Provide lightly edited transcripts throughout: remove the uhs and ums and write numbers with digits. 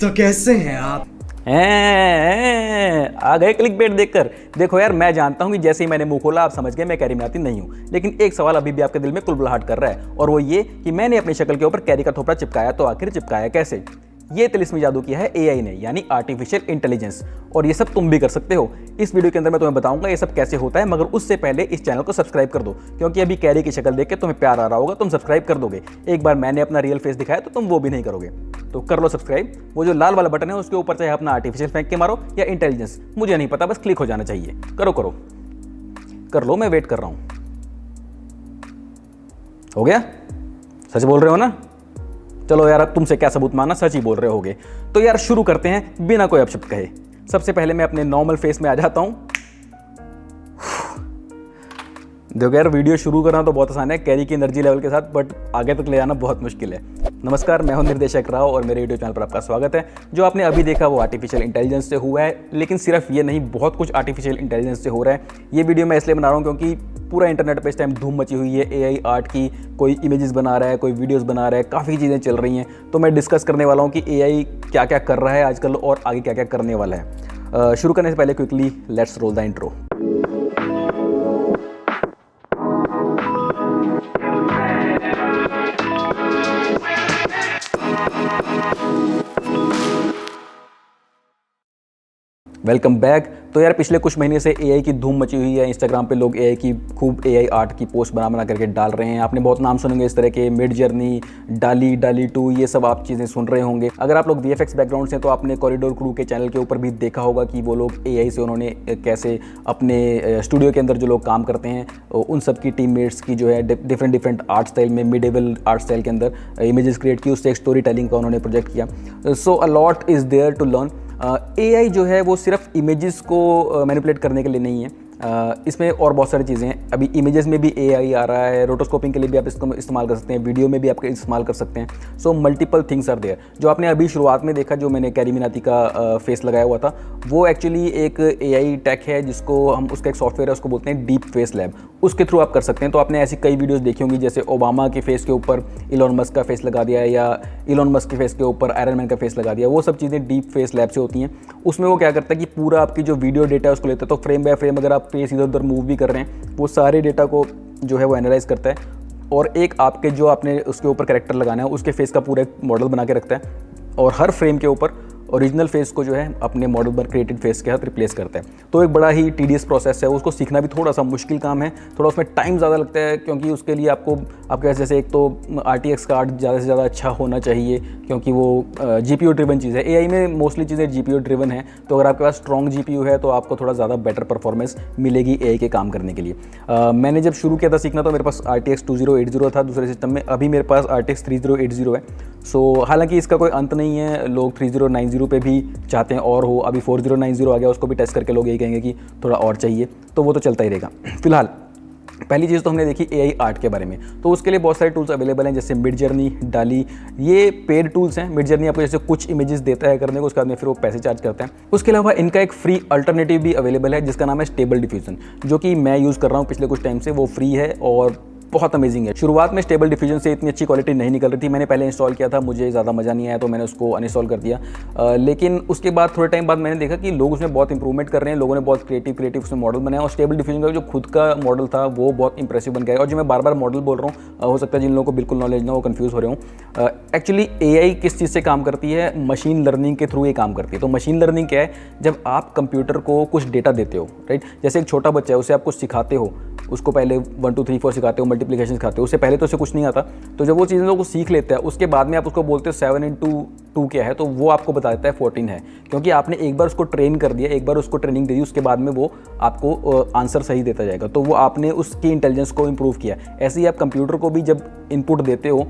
तो कैसे हैं आप? आ गए क्लिक बेट देखकर। देखो यार, मैं जानता हूँ कि जैसे ही मैंने मुंह खोला आप समझ गए मैं कैरी मिनाती नहीं हूँ, लेकिन एक सवाल अभी भी आपके दिल में कुलबुलाहट कर रहा है, और वो ये कि मैंने अपनी शक्ल के ऊपर कैरी का थोपड़ा चिपकाया, तो आखिर चिपकाया कैसे? ये तिलिस्मी जादू किया है एआई ने, यानी आर्टिफिशियल इंटेलिजेंस, और ये सब तुम भी कर सकते हो। इस वीडियो के अंदर मैं तुम्हें बताऊंगा ये सब कैसे होता है, मगर उससे पहले इस चैनल को सब्सक्राइब कर दो, क्योंकि अभी कैरी की शक्ल देख के तुम्हें प्यार आ रहा होगा, तुम सब्सक्राइब कर दोगे। एक बार मैंने अपना रियल फेस दिखाया तो तुम वो भी नहीं करोगे, तो कर लो सब्सक्राइब। वो जो लाल वाला बटन है उसके ऊपर चाहे अपना आर्टिफिशियल फेंक के मारो या इंटेलिजेंस, मुझे नहीं पता, बस क्लिक हो जाना चाहिए। करो करो कर लो, मैं वेट कर रहा हूं। हो गया? सच बोल रहे हो ना? चलो यार, अब तुमसे क्या सबूत मानना, सच ही बोल रहे होगे। तो यार शुरू करते हैं बिना कोई अपशब्द कहे। सबसे पहले मैं अपने नॉर्मल फेस में आ जाता हूं। देखो यार, वीडियो शुरू करना तो बहुत आसान है कैरी की एनर्जी लेवल के साथ, बट आगे तक ले जाना बहुत मुश्किल है। नमस्कार, मैं हूं निर्देशक राव और मेरे यूट्यूब चैनल पर आपका स्वागत है। जो आपने अभी देखा वो आर्टिफिशियल इंटेलिजेंस से हुआ है, लेकिन सिर्फ ये नहीं, बहुत कुछ आर्टिफिशियल इंटेलिजेंस से हो रहा है। ये वीडियो मैं इसलिए बना रहा हूँ क्योंकि पूरा इंटरनेट पे इस टाइम धूम मची हुई है एआई आर्ट की। कोई इमेजेस बना रहा है, कोई वीडियोस बना रहा है, काफ़ी चीज़ें चल रही हैं। तो मैं डिस्कस करने वाला हूँ कि एआई क्या क्या कर रहा है आजकल और आगे क्या क्या करने वाला है। शुरू करने से पहले quickly let's roll the intro. Welcome back. तो यार पिछले कुछ महीने से एआई की धूम मची हुई है। इंस्टाग्राम पे लोग एआई की खूब एआई आर्ट की पोस्ट बना करके डाल रहे हैं। आपने बहुत नाम सुनेंगे इस तरह के, मिड जर्नी, डाली, डाली 2, ये सब आप चीज़ें सुन रहे होंगे। अगर आप लोग वीएफएक्स बैकग्राउंड से, तो आपने कॉरिडोर क्रू के चैनल के ऊपर भी देखा होगा कि वो लोग एआई से उन्होंने कैसे अपने स्टूडियो के अंदर जो लोग काम करते हैं उन सब की टीममेट्स की जो है डिफरेंट आर्ट स्टाइल में, मिडेवल आर्ट स्टाइल के अंदर इमेजेस क्रिएट की, उससे एक स्टोरी टेलिंग का उन्होंने प्रोजेक्ट किया। So a lot is there to learn. AI जो है वो सिर्फ इमेजेस को मैनिपुलेट करने के लिए नहीं है, इसमें और बहुत सारी चीज़ें हैं। अभी इमेजेस में भी एआई आ रहा है, रोटोस्कोपिंग के लिए भी आप इसको इस्तेमाल कर सकते हैं, वीडियो में भी आप इस्तेमाल कर सकते हैं। So multiple things are there. जो आपने अभी शुरुआत में देखा, जो मैंने कैरी मिनाती का फेस लगाया हुआ था, वो एक्चुअली एक एआई टैक है जिसको हम, उसका एक सॉफ्टवेयर है, उसको बोलते हैं डीप फेस लैब। उसके थ्रू आप कर सकते हैं। तो आपने ऐसी कई वीडियोज़ देखी होंगी, जैसे ओबामा के फेस के ऊपर इलॉन मस्क का फेस लगा दिया, या इलॉन मस्क के फेस के ऊपर आयरन मैन का फेस लगा दिया। वो सब चीज़ें डीप फेस लैब से होती हैं। उसमें वो क्या करता है कि पूरा आपकी जो वीडियो डेटा है उसको लेता है, तो फ्रेम बाय फ्रेम अगर आप फेस इधर उधर मूव भी कर रहे हैं, वो सारे डेटा को जो है वो एनालाइज करता है, और एक आपके जो आपने उसके ऊपर कैरेक्टर लगाना है उसके फेस का पूरा एक मॉडल बना के रखता है, और हर फ्रेम के ऊपर ओरिजिनल फेस को जो है अपने मॉडल पर क्रिएटेड फेस के साथ रिप्लेस करता है। तो एक बड़ा ही टीडियस प्रोसेस है, उसको सीखना भी थोड़ा सा मुश्किल काम है, थोड़ा उसमें टाइम ज़्यादा लगता है, क्योंकि उसके लिए आपको आपके पास जैसे एक तो RTX कार्ड ज़्यादा से ज़्यादा अच्छा होना चाहिए, क्योंकि वो GPU ड्रिवन चीज़ है। एआई में मोस्टली चीज़ें GPU ड्रिवन है, तो अगर आपके पास स्ट्रॉन्ग GPU है तो आपको थोड़ा ज़्यादा बेटर परफॉर्मेंस मिलेगी एआई के काम करने के लिए। मैंने जब शुरू किया था सीखना, तो मेरे पास RTX 2080 था दूसरे सिस्टम में, अभी मेरे पास RTX 3080 है। सो हालांकि इसका कोई अंत नहीं है, लोग 3090 पे भी चाहते हैं और हो, अभी 4090 आ गया, उसको भी टेस्ट करके लोग यही कहेंगे कि थोड़ा और चाहिए, तो वो तो चलता ही रहेगा। फिलहाल पहली चीज़ तो हमने देखी एआई आर्ट के बारे में। तो उसके लिए बहुत सारे टूल्स अवेलेबल हैं, जैसे मिड जर्नी, डाली, ये पेड टूल्स हैं। मिड जर्नी आपको जैसे कुछ इमेजेस देता है करने को, उसके बाद में फिर वो पैसे चार्ज करता है। उसके अलावा इनका एक फ्री अल्टरनेटिव भी अवेलेबल है, जिसका नाम है स्टेबल डिफ्यूजन, जो कि मैं यूज़ कर रहा हूँ पिछले कुछ टाइम से। वो फ्री है और बहुत अमेजिंग है। शुरुआत में स्टेबल डिफ्यूजन से इतनी अच्छी क्वालिटी नहीं निकल रही थी। मैंने पहले इंस्टॉल किया था, मुझे ज़्यादा मज़ा नहीं आया, तो मैंने उसको अनइंस्टॉल कर दिया। लेकिन उसके बाद थोड़े टाइम बाद मैंने देखा कि लोग उसमें बहुत इंप्रूवमेंट कर रहे हैं, लोगों ने बहुत क्रिएटिव उसमें मॉडल बनाया, और स्टेबल डिफ्यूजन का जो खुद का मॉडल था वो बहुत इंप्रेसिव बन गया। और जो मैं बार बार मॉडल बोल रहा हूँ, हो सकता है जिन लोगों को बिल्कुल नॉलेज ना, वो कन्फ्यूज़ हो रहे हों। एक्चुअली एआई किस चीज़ से काम करती है? मशीन लर्निंग के थ्रू ये काम करती है। तो मशीन लर्निंग क्या है? जब आप कंप्यूटर को कुछ डेटा देते हो, राइट, जैसे एक छोटा बच्चा है, उसे आप कुछ सिखाते हो, उसको पहले 1 2 3 4 सिखाते हो, मल्टीप्लिकेशन सिखाते हो, उससे पहले तो उसे कुछ नहीं आता। तो जब वो चीज़ों को सीख लेता है, उसके बाद में आप उसको बोलते हो 7 × 2 क्या है, तो वो आपको बता देता है 14 है, क्योंकि आपने एक बार उसको ट्रेन कर दिया, एक बार उसको ट्रेनिंग दे दी, उसके बाद में वो आपको आंसर सही देता जाएगा। तो वो आपने उसकी इंटेलिजेंस को इम्प्रूव किया। ऐसे ही आप कंप्यूटर को भी जब इनपुट देते हो,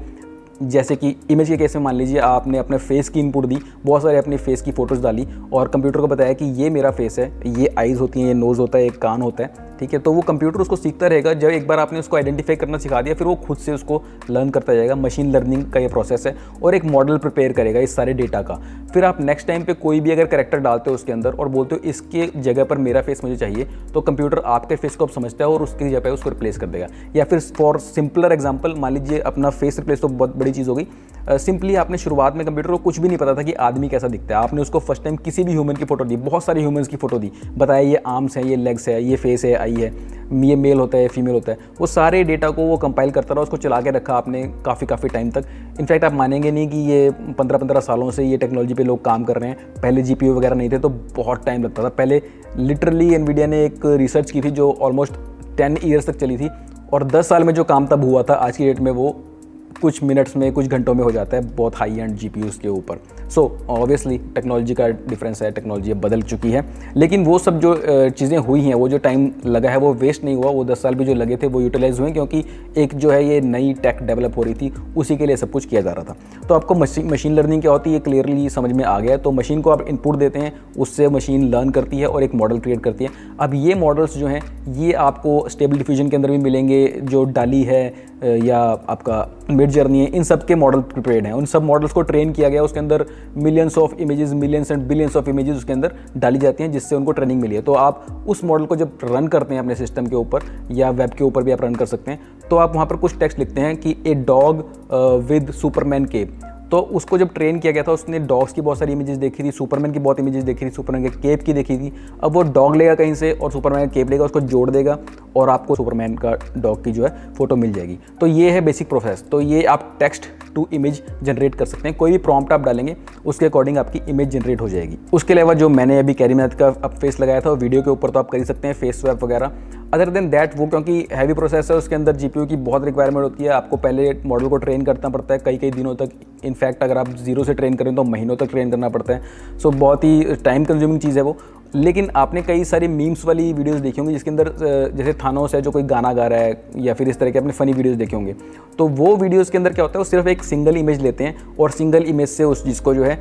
जैसे कि इमेज के केस में मान लीजिए आपने अपने फेस की इनपुट दी, बहुत सारे अपने फेस की फ़ोटोज़ डाली, और कंप्यूटर को बताया कि ये मेरा फेस है, ये आइज़ होती हैं, ये नोज़ होता है, एक कान होता है, ठीक है। तो वो कंप्यूटर उसको सीखता रहेगा, जब एक बार आपने उसको आइडेंटिफाई करना सिखा दिया फिर वो खुद से उसको लर्न करता जाएगा। मशीन लर्निंग का ये प्रोसेस है, और एक मॉडल प्रिपेयर करेगा इस सारे डेटा का। फिर आप नेक्स्ट टाइम पे कोई भी अगर कैरेक्टर डालते हो उसके अंदर और बोलते हो इसके जगह पर मेरा फेस मुझे चाहिए, तो कंप्यूटर आपके फेस को अब समझता है और उसकी जगह पे उसको रिप्लेस कर देगा। या फिर फॉर सिंपलर एग्जांपल, मान लीजिए अपना फेस रिप्लेस तो बहुत बड़ी चीज़ हो गई। सिंपली आपने शुरुआत में कंप्यूटर को कुछ भी नहीं पता था कि आदमी कैसा दिखता है, आपने उसको फर्स्ट टाइम किसी भी ह्यूमन की फोटो दी, बहुत सारे ह्यूमंस की फोटो दी, बताया ये आर्म्स है, ये लेग्स है, ये फेस है, आई है, ये मेल होता है, फीमेल होता है, वो सारे डेटा को वो कंपाइल करता रहा, उसको चला के रखा आपने काफ़ी टाइम तक। इनफैक्ट आप मानेंगे नहीं कि ये 15 सालों से ये टेक्नोलॉजी पे लोग काम कर रहे हैं। पहले जीपीयू वगैरह नहीं थे तो बहुत टाइम लगता था। पहले लिटरली एनवीडिया ने एक रिसर्च की थी जो ऑलमोस्ट 10 ईयर्स तक चली थी, और 10 साल में जो काम तब हुआ था आज की डेट में वो कुछ मिनट्स में, कुछ घंटों में हो जाता है, बहुत हाई एंड जीपीयूज़ के ऊपर। सो ऑब्वियसली टेक्नोलॉजी का डिफरेंस है, टेक्नोलॉजी बदल चुकी है, लेकिन वो सब जो चीज़ें हुई हैं, वो जो टाइम लगा है वो वेस्ट नहीं हुआ। वो 10 साल भी जो लगे थे वो यूटिलाइज हुए, क्योंकि एक जो है ये नई टेक डेवलप हो रही थी, उसी के लिए सब कुछ किया जा रहा था। तो आपको मशीन लर्निंग क्या होती है ये क्लियरली समझ में आ गया। तो मशीन को आप इनपुट देते हैं, उससे मशीन लर्न करती है और एक मॉडल क्रिएट करती है। अब ये मॉडल्स जो हैं ये आपको स्टेबल डिफ्यूजन के अंदर भी मिलेंगे, जो डाली है या आपका मिड जर्नी है, इन सब के मॉडल प्रिपेयर्ड हैं। उन सब मॉडल्स को ट्रेन किया गया, उसके अंदर millions of images, millions and billions of images उसके अंदर डाली जाती हैं, जिससे उनको ट्रेनिंग मिली है। तो आप उस मॉडल को जब रन करते हैं अपने सिस्टम के ऊपर या वेब के ऊपर भी आप रन कर सकते हैं, तो आप वहाँ पर कुछ टेक्स्ट लिखते हैं कि a dog with Superman cape. तो उसको जब ट्रेन किया गया था उसने डॉग्स की बहुत सारी इमेजेस देखी थी, सुपरमैन की बहुत इमेजेस देखी थी, सुपरमैन के केप की देखी थी। अब वो डॉग लेगा कहीं से और सुपरमैन का केप लेगा, उसको जोड़ देगा और आपको सुपरमैन का डॉग की जो है फोटो मिल जाएगी। तो ये है बेसिक प्रोसेस। तो ये आप टेक्स्ट टू इमेज जनरेट कर सकते हैं, कोई भी प्रॉम्प्ट आप डालेंगे उसके अकॉर्डिंग आपकी इमेज जनरेट हो जाएगी। उसके अलावा जो मैंने अभी कैरी मिनाटी का अब फेस लगाया था वीडियो के ऊपर, तो आप कर ही सकते हैं फेस स्वैप वगैरह। अदर देन दैट वो क्योंकि हैवी प्रोसेस है, उसके अंदर जीपीयू की बहुत रिक्वायरमेंट होती है, आपको पहले मॉडल को ट्रेन करना पड़ता है कई दिनों तक। इनफैक्ट अगर आप जीरो से ट्रेन करें तो महीनों तक ट्रेन करना पड़ता है। सो बहुत ही टाइम कंज्यूमिंग चीज़ है वो। लेकिन आपने कई सारी मीम्स वाली वीडियोस देखी होंगी जिसके अंदर जैसे थानोस है जो कोई गाना गा रहा है, या फिर इस तरह के अपने फ़नी वीडियोस देखे होंगे। तो वो वीडियोस के अंदर क्या होता है, वो सिर्फ एक सिंगल इमेज लेते हैं और सिंगल इमेज से उस चीज़ को जो है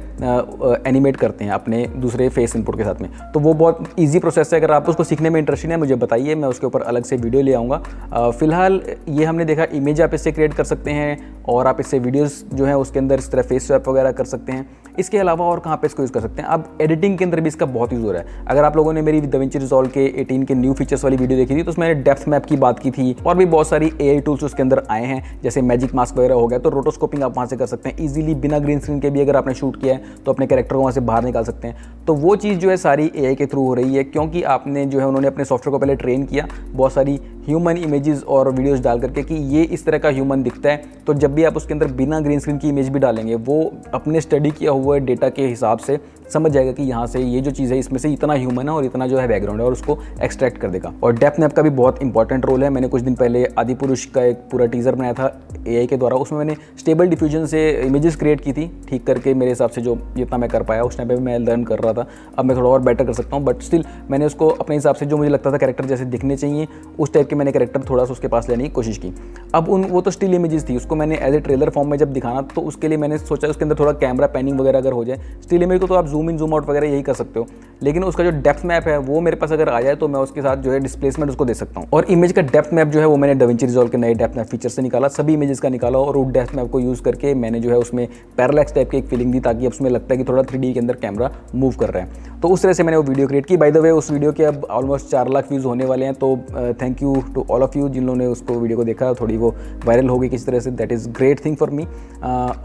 एनिमेट करते हैं अपने दूसरे फेस इनपुट के साथ में। तो वो बहुत ईजी प्रोसेस है। अगर आप उसको सीखने में इंटरेस्टेड है मुझे बताइए, मैं उसके ऊपर अलग से वीडियो ले आऊँगा। फिलहाल ये हमने देखा इमेज आप इससे क्रिएट कर सकते हैं और आप इससे वीडियोज़ जो है उसके अंदर इस तरह फेस स्वैप वगैरह कर सकते हैं। इसके अलावा और कहाँ पे इसको यूज़ कर सकते हैं, अब एडिटिंग के अंदर भी इसका बहुत यूज़ हो रहा है। अगर आप लोगों ने मेरी DaVinci Resolve के 18 के न्यू फीचर्स वाली वीडियो देखी थी तो उसमें मैंने डेप्थ मैप की बात की थी, और भी बहुत सारी AI टूल्स उसके अंदर आए हैं, जैसे मैजिक मास्क वगैरह हो गया। तो रोटोस्कोपिंग आप वहाँ से कर सकते हैं ईजिली, बिना ग्रीन स्क्रीन के भी अगर आपने शूट किया है तो अपने कैरेक्टर को वहाँ से बाहर निकाल सकते हैं। तो वो चीज़ जो है सारी AI के थ्रू हो रही है, क्योंकि आपने जो है उन्होंने अपने सॉफ्टवेयर को पहले ट्रेन किया बहुत सारी ह्यूमन इमेजेस और वीडियोस डाल करके कि ये इस तरह का ह्यूमन दिखता है। तो जब भी आप उसके अंदर बिना ग्रीन स्क्रीन की इमेज भी डालेंगे, वो अपने स्टडी किया हुआ डेटा के हिसाब से समझ जाएगा कि यहाँ से ये जो चीज़ है इसमें से इतना ह्यूमन है और इतना जो है बैकग्राउंड है, और उसको एक्सट्रैक्ट कर देगा। और डेप्थ मैप का भी बहुत इंपॉर्टेंट रोल है। मैंने कुछ दिन पहले आदिपुरुष का एक पूरा टीज़र बनाया था AI के द्वारा, उसमें मैंने स्टेबल डिफ्यूजन से इमेजेस क्रिएट की थी ठीक करके, मेरे हिसाब से जो जितना मैं कर पाया उस टाइम पे मैं लर्न कर रहा था। अब मैं थोड़ा और बेटर कर सकता हूँ, बट स्टिल मैंने उसको अपने हिसाब से जो मुझे लगता था कैरेक्टर जैसे दिखने चाहिए उस टाइप के मैंने कैरेक्टर थोड़ा सा उसके पास लेने की कोशिश की। अब वो तो स्टिल इमेजेस थी, उसको मैंने एज ए ट्रेलर फॉर्म में जब दिखाना तो उसके लिए मैंने सोचा उसके अंदर थोड़ा कैमरा पैनिंग वगैरह अगर हो जाए। स्टिल इमेज को तो आप जूम इन जूम आउट वगैरह यही कर सकते हो, लेकिन उसका जो डेप्थ मैप है वो मेरे पास अगर आ जाए तो मैं उसके साथ जो है डिस्प्लेसमेंट उसको दे सकता हूँ। और इमेज का डेप्थ मैप जो है वो मैंने DaVinci Resolve के नए डेप्थ मैप फीचर से निकाला, सभी इमेजेस का निकाला, और वो डेप्थ मैप को यूज़ करके मैंने जो है उसमें पैरालैक्स टाइप की एक फीलिंग दी, ताकि अब उसमें लगता है कि थोड़ा 3D के अंदर कैमरा मूव कर रहा है। तो उस तरह से मैंने वो वीडियो क्रिएट की। बाय द वे उस वीडियो के अब ऑलमोस्ट 4 लाख व्यूज़ होने वाले हैं, तो thank you to all of you जिन लोगों ने उसको वीडियो को देखा, थोड़ी वो वायरल हो गई किसी तरह से, that is great thing for me.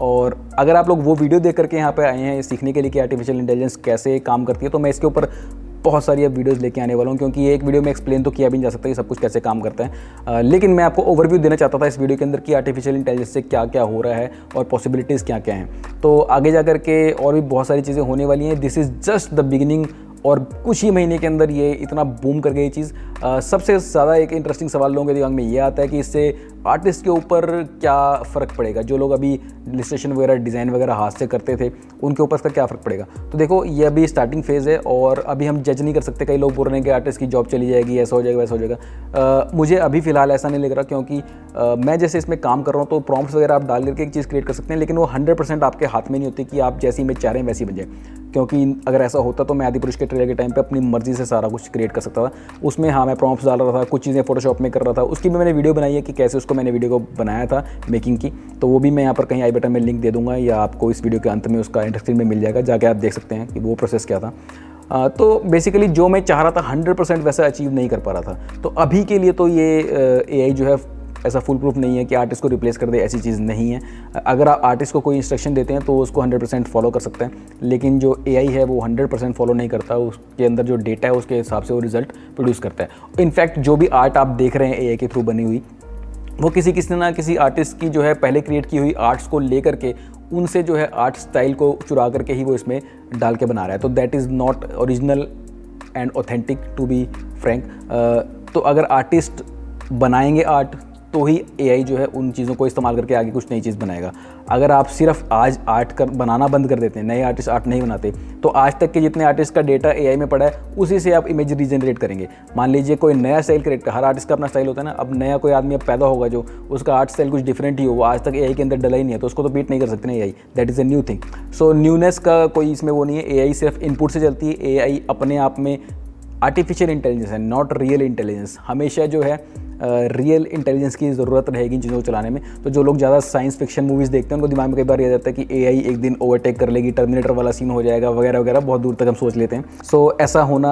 और अगर आप लोग वो वीडियो देख करके यहाँ पे आए हैं सीखने के लिए कि आर्टिफिशियल इंटेलिजेंस कैसे काम करती है, तो मैं इसके ऊपर बहुत सारी अब वीडियोस लेके आने वाला हूँ, क्योंकि ये एक वीडियो में एक्सप्लेन तो किया भी नहीं जा सकता कि सब कुछ कैसे काम करता है। लेकिन मैं आपको ओवरव्यू देना चाहता था इस वीडियो के अंदर कि आर्टिफिशियल इंटेलिजेंस से क्या क्या हो रहा है और पॉसिबिलिटीज़ क्या क्या हैं। तो आगे जा करके और भी बहुत सारी चीज़ें होने वाली हैं। This is just the beginning, और कुछ ही महीने के अंदर ये इतना बूम कर गई चीज़। सबसे ज़्यादा एक इंटरेस्टिंग सवाल लोगों के दिमाग में ये आता है कि इससे आर्टिस्ट के ऊपर क्या फ़र्क पड़ेगा। जो लोग अभी इलस्ट्रेशन वगैरह डिज़ाइन वगैरह हाथ से करते थे उनके ऊपर इसका क्या फ़र्क पड़ेगा। तो देखो ये अभी स्टार्टिंग फेज़ है और अभी हम जज नहीं कर सकते। कई लोग बोल रहे हैं कि आर्टिस्ट की जॉब चली जाएगी, ऐसा हो जाएगा वैसा हो जाएगा। मुझे अभी फ़िलहाल ऐसा नहीं लग रहा, क्योंकि मैं जैसे इसमें काम कर रहा हूँ तो प्रॉम्प्ट्स वगैरह आप डाल करके एक चीज़ क्रिएट कर सकते हैं, लेकिन वो 100% आपके हाथ में नहीं होती कि आप जैसी इमेज चाह रहे हैं वैसी बन जाए। क्योंकि अगर ऐसा होता तो मैं आदिपुरुष के ट्रेलर के टाइम पे अपनी मर्जी से सारा कुछ क्रिएट कर सकता था। उसमें हाँ, मैं प्रॉम्प्ट्स डाल रहा था, कुछ चीज़ें फोटोशॉप में कर रहा था, उसकी भी मैंने वीडियो बनाई है कि कैसे उसको मैंने वीडियो को बनाया था मेकिंग की, तो वो भी मैं यहाँ पर कहीं आई बटन में लिंक दे दूँगा या आपको इस वीडियो के अंत में उसका एंड स्क्रीन में मिल जाएगा, जाके आप देख सकते हैं कि वो प्रोसेस क्या था। तो बेसिकली जो मैं चाह रहा था 100% वैसा अचीव नहीं कर पा रहा था। तो अभी के लिए तो ये एआई जो है ऐसा फुल प्रूफ नहीं है कि आर्टिस्ट को रिप्लेस कर दे, ऐसी चीज़ नहीं है। अगर आप आर्टिस्ट को कोई इंस्ट्रक्शन देते हैं तो उसको 100% फॉलो कर सकते हैं, लेकिन जो एआई है वो 100% फॉलो नहीं करता, उसके अंदर जो डेटा है उसके हिसाब से वो रिजल्ट प्रोड्यूस करता है। इनफैक्ट जो भी आर्ट आप देख रहे हैं एआई के थ्रू बनी हुई, वो किसी ना किसी आर्टिस्ट की जो है पहले क्रिएट की हुई आर्ट्स को ले करके उनसे जो है आर्ट स्टाइल को चुरा करके ही वो इसमें डाल के बना रहा है। तो that is not original and authentic to be frank. तो अगर आर्टिस्ट बनाएंगे आर्ट तो ही एआई जो है उन चीज़ों को इस्तेमाल करके आगे कुछ नई चीज़ बनाएगा। अगर आप सिर्फ आज आर्ट बनाना बंद कर देते हैं, नए आर्टिस्ट आर्ट नहीं बनाते, तो आज तक के जितने आर्टिस्ट का डेटा एआई में पड़ा है उसी से आप इमेज रीजनरेट करेंगे। मान लीजिए कोई नया स्टाइल क्रिएट, हर आर्टिस्ट का अपना स्टाइल होता है ना, अब नया कोई आदमी अब पैदा होगा जो उसका आर्ट स्टाइल कुछ डिफरेंट ही हो, वो आज तक एआई के अंदर डला ही नहीं है, तो उसको तो बीट नहीं कर सकते ना AI. That is a new thing. So newness का कोई इसमें वो नहीं है, एआई सिर्फ इनपुट से चलती है। एआई अपने आप में आर्टिफिशियल इंटेलिजेंस है, नॉट रियल इंटेलिजेंस। हमेशा जो है रियल इंटेलिजेंस की ज़रूरत रहेगी इन चीज़ों को चलाने में। तो जो लोग ज़्यादा साइंस फिक्शन मूवीज़ देखते हैं उनको दिमाग में कई बार ये जाता है कि एआई एक दिन ओवरटेक कर लेगी, टर्मिनेटर वाला सीन हो जाएगा वगैरह वगैरह, बहुत दूर तक हम सोच लेते हैं। सो ऐसा होना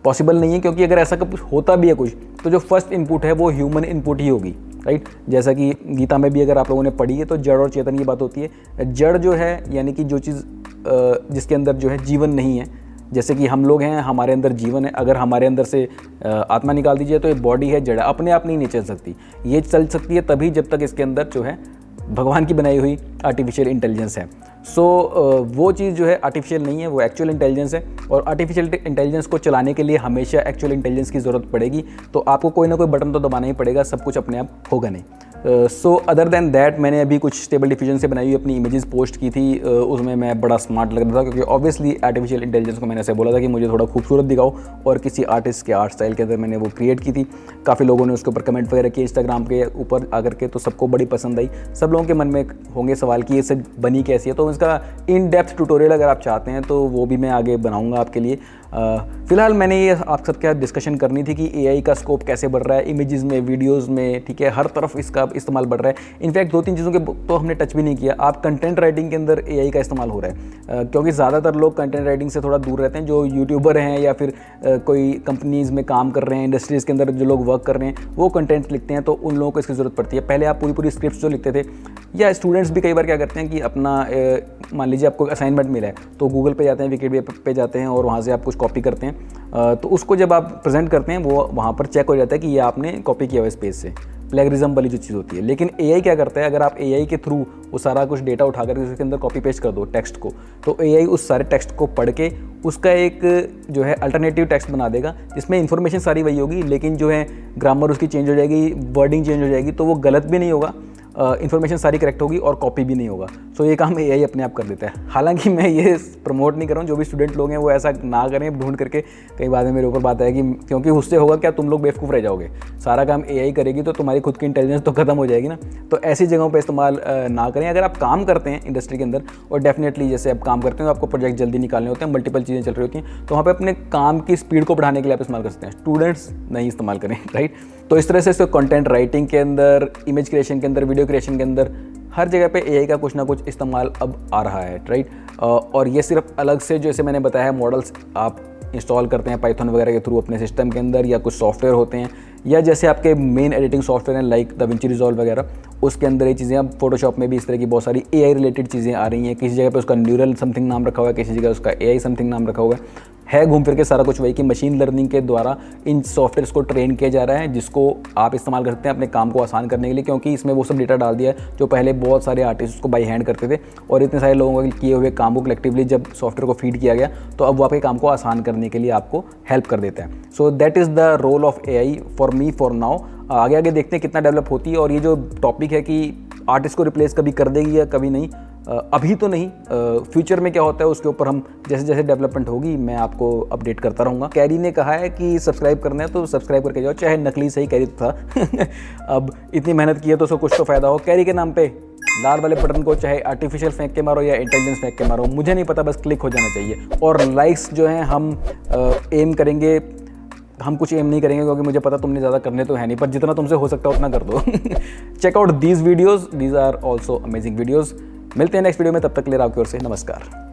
पॉसिबल नहीं है, क्योंकि अगर ऐसा कुछ होता भी है कुछ, तो जो फर्स्ट इनपुट है वो ह्यूमन इनपुट ही होगी, राइट। जैसा कि गीता में भी अगर आप लोगों ने पढ़ी है तो जड़ और चेतन की बात होती है। जड़ जो है यानी कि जो चीज़ जिसके अंदर जो है जीवन नहीं है, जैसे कि हम लोग हैं, हमारे अंदर जीवन है, अगर हमारे अंदर से आत्मा निकाल दीजिए तो ये बॉडी है, जड़ है, अपने आप नहीं चल सकती। ये चल सकती है तभी जब तक इसके अंदर जो है भगवान की बनाई हुई आर्टिफिशियल इंटेलिजेंस है। सो वो चीज़ जो है आर्टिफिशियल नहीं है, वो एक्चुअल इंटेलिजेंस है। और आर्टिफिशियल इंटेलिजेंस को चलाने के लिए हमेशा एक्चुअल इंटेलिजेंस की ज़रूरत पड़ेगी, तो आपको कोई ना कोई बटन तो दबाना ही पड़ेगा, सब कुछ अपने आप होगा नहीं। सो अदर देन दैट मैंने अभी कुछ स्टेबल डिफ्यूजन से बनाई हुई अपनी इमेजेस पोस्ट की थी। उसमें मैं बड़ा स्मार्ट लग रहा था, क्योंकि ऑब्वियसली आर्टिफिशियल इंटेलिजेंस को मैंने ऐसे बोला था कि मुझे थोड़ा खूबसूरत दिखाओ, और किसी आर्टिस्ट के आर्ट स्टाइल के अंदर मैंने वो क्रिएट की थी। काफ़ी लोगों ने उसके ऊपर कमेंट वगैरह किए इंस्टाग्राम के ऊपर आकर के, तो सबको बड़ी पसंद आई। सब लोगों के मन में होंगे सवाल कि ये सब बनी कैसी है, तो इसका इन डेप्थ ट्यूटोरियल अगर आप चाहते हैं तो वो भी मैं आगे बनाऊंगा आपके लिए। फ़िलहाल मैंने ये आप सबके साथ डिस्कशन करनी थी कि एआई का स्कोप कैसे बढ़ रहा है इमेजेस में, वीडियोस में, ठीक है, हर तरफ इसका इस्तेमाल बढ़ रहा है। इनफैक्ट 2-3 चीज़ों के तो हमने टच भी नहीं किया। आप कंटेंट राइटिंग के अंदर एआई का इस्तेमाल हो रहा है, क्योंकि ज़्यादातर लोग कंटेंट राइटिंग से थोड़ा दूर रहते हैं। जो यूट्यूबर हैं या फिर कोई कंपनीज़ में काम कर रहे हैं, इंडस्ट्रीज़ के अंदर जो लोग वर्क कर रहे हैं, वो कंटेंट लिखते हैं, तो उन लोगों को इसकी ज़रूरत पड़ती है। पहले आप पूरी स्क्रिप्ट जो लिखते थे, या स्टूडेंट्स भी कई बार क्या करते हैं कि अपना मान लीजिए आपको असाइनमेंट मिला है तो गूगल पे जाते हैं, विकिपीडिया पे जाते हैं और वहाँ से आप कुछ कॉपी करते हैं, तो उसको जब आप प्रेजेंट करते हैं वो वहाँ पर चेक हो जाता है कि ये आपने कॉपी किया हुआ इस पेज से, प्लेगरिज्म वाली जो चीज़ होती है। लेकिन एआई क्या करता है, अगर आप एआई के थ्रू वो सारा कुछ डेटा उठा कर उसके अंदर कॉपी पेस्ट कर दो टेक्स्ट को, तो एआई उस सारे टेक्स्ट को पढ़ के उसका एक जो है अल्टरनेटिव टेक्स्ट बना देगा, जिसमें इन्फॉर्मेशन सारी वही होगी, लेकिन जो है ग्रामर उसकी चेंज हो जाएगी, वर्डिंग चेंज हो जाएगी, तो वो गलत भी नहीं होगा, इन्फॉर्मेशन सारी करेक्ट होगी और कॉपी भी नहीं होगा। सो ये काम एआई अपने आप कर देता है। हालांकि मैं ये प्रमोट नहीं कर रहा हूँ, जो भी स्टूडेंट लोग हैं वो ऐसा ना करें ढूंढ करके, कई बाद में मेरे ऊपर बात आएगी, क्योंकि उससे होगा क्या, तुम लोग बेवकूफ़ रह जाओगे। सारा काम एआई करेगी तो तुम्हारी खुद की इंटेलिजेंस तो खत्म हो जाएगी ना। तो ऐसी जगहों पर इस्तेमाल ना करें। अगर आप काम करते हैं इंडस्ट्री के अंदर, और डेफिनेटली जैसे आप काम करते हो, आपको प्रोजेक्ट जल्दी निकालने होते हैं, मल्टीपल चीज़ें चल रही होती हैं, तो वहाँ पर अपने काम की स्पीड को बढ़ाने के लिए आप इस्तेमाल कर सकते हैं। स्टूडेंट्स नहीं इस्तेमाल करें, राइट। तो इस तरह से इसको कंटेंट राइटिंग के अंदर, इमेज क्रिएशन के अंदर, वीडियो क्रिएशन के अंदर, हर जगह पे एआई का कुछ ना कुछ इस्तेमाल अब आ रहा है, राइट। और ये सिर्फ अलग से जैसे मैंने बताया मॉडल्स आप इंस्टॉल करते हैं पाइथन वगैरह के थ्रू अपने सिस्टम के अंदर, या कुछ सॉफ्टवेयर होते हैं, या जैसे आपके मेन एडिटिंग सॉफ्टवेयर हैं लाइक DaVinci Resolve वगैरह, उसके अंदर ये चीज़ें, अब फोटोशॉप में भी इस तरह की बहुत सारी एआई रिलेटेड चीज़ें आ रही हैं। किसी जगह पे उसका न्यूरल समथिंग नाम रखा हुआ है, किसी जगह उसका एआई समथिंग नाम रखा हुआ है घूम फिर के सारा कुछ वही कि मशीन लर्निंग के द्वारा इन सॉफ्टवेयर्स को ट्रेन किया जा रहा है, जिसको आप इस्तेमाल कर सकते हैं अपने काम को आसान करने के लिए, क्योंकि इसमें वो सब डेटा डाल दिया है जो पहले बहुत सारे आर्टिस्ट को बाई हैंड करते थे, और इतने सारे लोगों के किए हुए काम को कलेक्टिवली जब सॉफ्टवेयर को फीड किया गया तो अब वो आपके काम को आसान करने के लिए आपको हेल्प कर देता है। So that is the role of AI for me for now. आगे आगे देखते हैं कितना डेवलप होती है। और ये जो टॉपिक है कि आर्टिस्ट को रिप्लेस कभी कर देगी या कभी नहीं, अभी तो नहीं, फ्यूचर में क्या होता है उसके ऊपर हम जैसे जैसे डेवलपमेंट होगी मैं आपको अपडेट करता रहूँगा। कैरी ने कहा है कि सब्सक्राइब करना है तो सब्सक्राइब करके जाओ, चाहे नकली सही कैरी तो था अब इतनी मेहनत की है तो उसको कुछ तो फ़ायदा हो। कैरी के नाम पे लाल वाले बटन को चाहे आर्टिफिशियल फेंक के मारो या इंटेलिजेंस फेंक के मारो, मुझे नहीं पता, बस क्लिक हो जाना चाहिए। और लाइक्स जो हैं हम एम करेंगे, हम कुछ एम नहीं करेंगे क्योंकि मुझे पता तुमने ज़्यादा करने तो है नहीं, पर जितना तुमसे हो सकता है उतना कर दो। Check out these videos, these are also amazing videos. मिलते हैं नेक्स्ट वीडियो में, तब तक के लिए आपकी ओर से नमस्कार।